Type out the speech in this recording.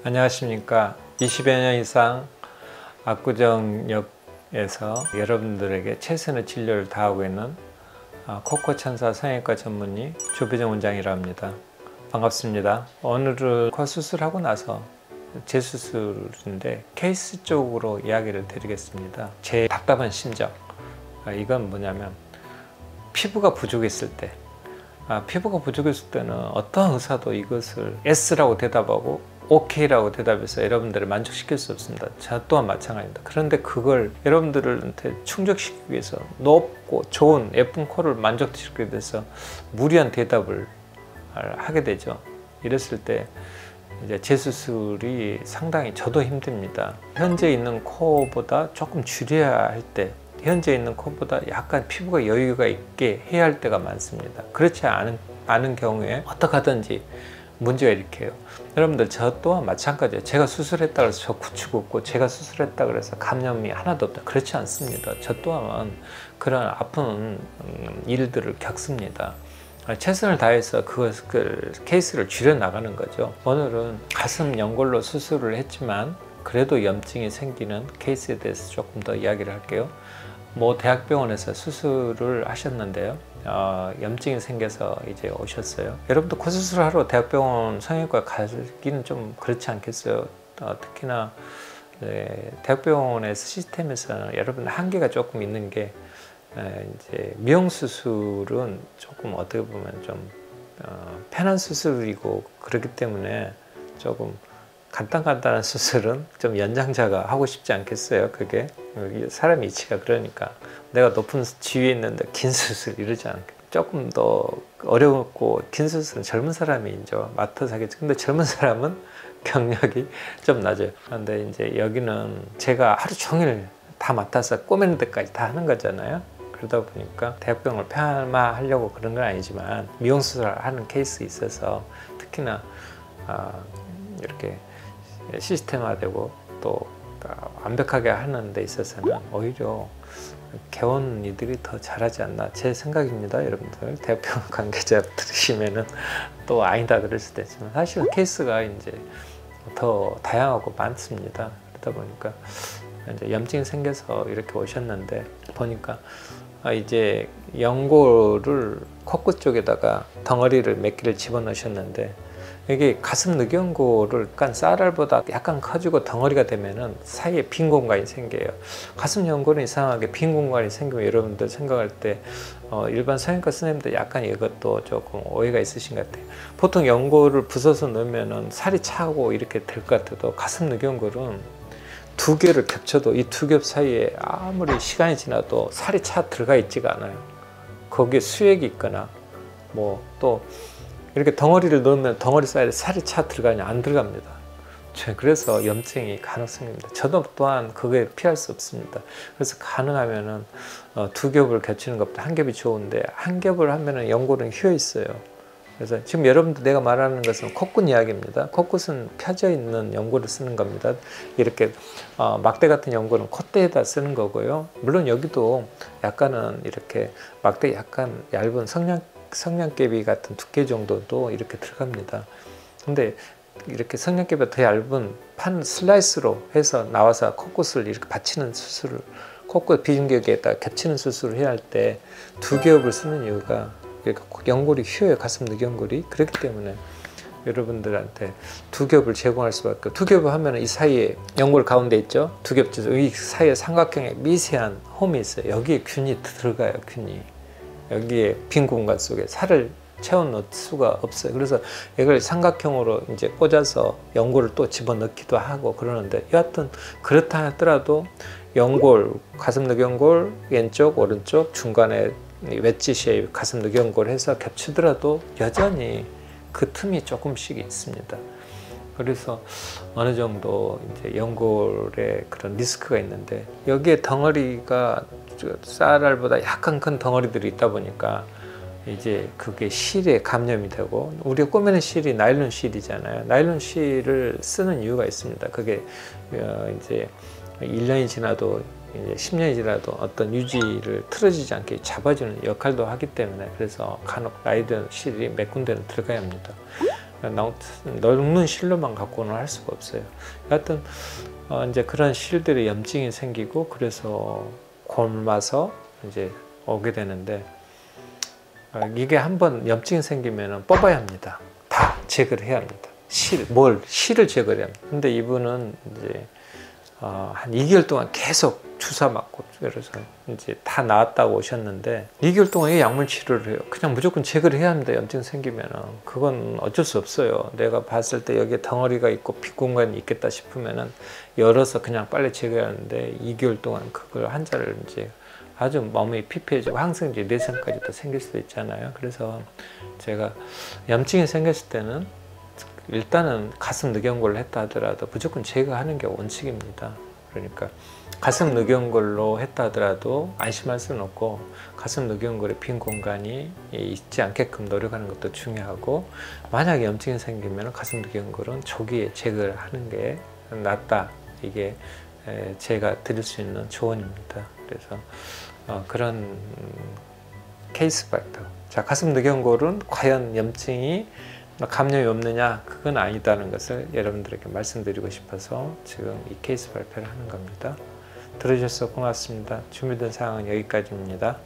안녕하십니까. 20여 년 이상 압구정역에서 여러분들에게 최선의 진료를 다하고 있는 코코천사 성형외과 전문의 조배정 원장이라 합니다. 반갑습니다. 오늘은 코 수술하고 나서 재수술인데 케이스 쪽으로 이야기를 드리겠습니다. 제 답답한 심정, 이건 뭐냐면 피부가 부족했을 때, 피부가 부족했을 때는 어떠한 의사도 이것을 S라고 대답하고 OK라고 대답해서 여러분들을 만족시킬 수 없습니다. 저 또한 마찬가지입니다. 그런데 그걸 여러분들한테 충족시키기 위해서 높고 좋은 예쁜 코를 만족시키기 위해서 무리한 대답을 하게 되죠. 이랬을 때 이제 재수술이 상당히 저도 힘듭니다. 현재 있는 코보다 조금 줄여야 할 때, 현재 있는 코보다 약간 피부가 여유가 있게 해야 할 때가 많습니다. 그렇지 않은 경우에 어떻게 하든지 문제가 일으켜요. 여러분들 저 또한 마찬가지예요. 제가 수술했다 그래서 저 구축 없고, 제가 수술했다 그래서 감염이 하나도 없다, 그렇지 않습니다. 저 또한 그런 아픈 일들을 겪습니다. 최선을 다해서 그 케이스를 줄여 나가는 거죠. 오늘은 가슴 연골로 수술을 했지만 그래도 염증이 생기는 케이스에 대해서 조금 더 이야기를 할게요. 대학병원에서 수술을 하셨는데요, 염증이 생겨서 이제 오셨어요. 여러분도 코 수술하러 대학병원 성형외과 가기는 좀 그렇지 않겠어요? 특히나 대학병원의 시스템에서는 여러분 한계가 조금 있는 게, 이제 미용 수술은 조금 어떻게 보면 좀 편한 수술이고, 그렇기 때문에 조금 간단한 수술은 좀 연장자가 하고 싶지 않겠어요? 그게 사람 이치가 그러니까. 내가 높은 지위에 있는데 긴 수술 이러지 않게, 조금 더 어렵고 긴 수술은 젊은 사람이 이제 맡아서 하겠죠. 근데 젊은 사람은 경력이 좀 낮아요. 그런데 이제 여기는 제가 하루 종일 다 맡아서 꼬매는 데까지 다 하는 거잖아요. 그러다 보니까 대학병원을 폄하하려고 그런 건 아니지만, 미용 수술을 하는 케이스에 있어서 특히나 이렇게 시스템화되고 또 완벽하게 하는 데 있어서는 오히려 개원 이들이 더 잘하지 않나, 제 생각입니다. 여러분들 대학병원 관계자 들으시면은 또 아니다 그럴 수도 있지만, 사실 케이스가 이제 더 다양하고 많습니다. 그러다 보니까 이제 염증이 생겨서 이렇게 오셨는데, 보니까 이제 연골을 코끝 쪽에다가 덩어리를 몇 개를 집어넣으셨는데, 이게 가슴 늑연골을 약간 쌀알보다 약간 커지고 덩어리가 되면은 사이에 빈 공간이 생겨요. 가슴 연골은 이상하게 빈 공간이 생기면 여러분들 생각할 때 일반 성형외과 선생님들 약간 이것도 조금 오해가 있으신 것 같아요. 보통 연골을 부숴서 넣으면은 살이 차고 이렇게 될 것 같아도, 가슴 늑연골은 두 개를 겹쳐도 이 두 겹 사이에 아무리 시간이 지나도 살이 차 들어가 있지가 않아요. 거기에 수액이 있거나 또 이렇게 덩어리를 넣으면 덩어리 사이에 살이 차 들어가냐? 안 들어갑니다. 그래서 염증이 가능성입니다. 저도 또한 그게 피할 수 없습니다. 그래서 가능하면은 두 겹을 겹치는 것보다 한 겹이 좋은데, 한 겹을 하면은 연골은 휘어 있어요. 그래서 지금 여러분들 내가 말하는 것은 코끝 이야기입니다. 코끝은 펴져 있는 연골을 쓰는 겁니다. 이렇게 막대 같은 연골은 콧대에다 쓰는 거고요. 물론 여기도 약간은 이렇게 막대 약간 얇은 성냥개비 같은 두께 정도도 이렇게 들어갑니다. 근데 이렇게 성냥개비가 더 얇은 판 슬라이스로 해서 나와서 코끝을 이렇게 받치는 수술을, 코끝 비중격에다 겹치는 수술을 해야 할 때 두 겹을 쓰는 이유가, 연골이 휘어요. 가슴 늑연골이. 그렇기 때문에 여러분들한테 두 겹을 제공할 수밖에 없고, 두 겹을 하면 이 사이에 연골 가운데 있죠. 두 겹, 이 사이에 삼각형의 미세한 홈이 있어요. 여기에 균이 들어가요. 균이 여기에 빈 공간 속에 살을 채워넣을 수가 없어요. 그래서 이걸 삼각형으로 이제 꽂아서 연골을 또 집어넣기도 하고 그러는데, 여하튼 그렇다 하더라도 연골, 가슴 늑연골 왼쪽, 오른쪽, 중간에 웨지 쉐입 가슴 늑연골 해서 겹치더라도 여전히 그 틈이 조금씩 있습니다. 그래서 어느 정도 이제 연골에 그런 리스크가 있는데, 여기에 덩어리가 쌀알보다 약간 큰 덩어리들이 있다 보니까 이제 그게 실에 감염이 되고, 우리가 꼬매는 실이 나일론 실이잖아요. 나일론 실을 쓰는 이유가 있습니다. 그게 이제 1년이 지나도 이제 10년이 지나도 어떤 유지를 틀어지지 않게 잡아주는 역할도 하기 때문에, 그래서 간혹 나일론 실이 몇 군데는 들어가야 합니다. 녹는 실로만 갖고는 할 수가 없어요. 여하튼 이제 그런 실들이 염증이 생기고 그래서 곪아서 이제 오게 되는데, 이게 한번 염증이 생기면은 뽑아야 합니다. 다 제거를 해야 합니다. 실을 제거해야 합니다. 근데 이분은 이제 한 2개월 동안 계속 주사 맞고, 그래서 이제 다 나았다고 오셨는데 2개월 동안 약물 치료를 해요. 그냥 무조건 제거를 해야 합니다. 염증 생기면은 그건 어쩔 수 없어요. 내가 봤을 때 여기에 덩어리가 있고 피 공간이 있겠다 싶으면은 열어서 그냥 빨리 제거하는데 2개월 동안 그걸 환자를 이제 아주 몸이 피폐해지고 항생제 내성까지도 생길 수도 있잖아요. 그래서 제가 염증이 생겼을 때는 일단은 가슴 늑연골을 했다 하더라도 무조건 제거하는 게 원칙입니다. 그러니까 가슴 늑연골로 했다 하더라도 안심할 수는 없고, 가슴 늑연골에 빈 공간이 있지 않게끔 노력하는 것도 중요하고, 만약에 염증이 생기면 가슴 늑연골은 초기에 제거를 하는 게 낫다. 이게 제가 드릴 수 있는 조언입니다. 그래서 그런 케이스 팩터. 자, 가슴 늑연골은 과연 염증이 감염이 없느냐? 그건 아니다는 것을 여러분들에게 말씀드리고 싶어서 지금 이 케이스 발표를 하는 겁니다. 들어주셔서 고맙습니다. 준비된 사항은 여기까지입니다.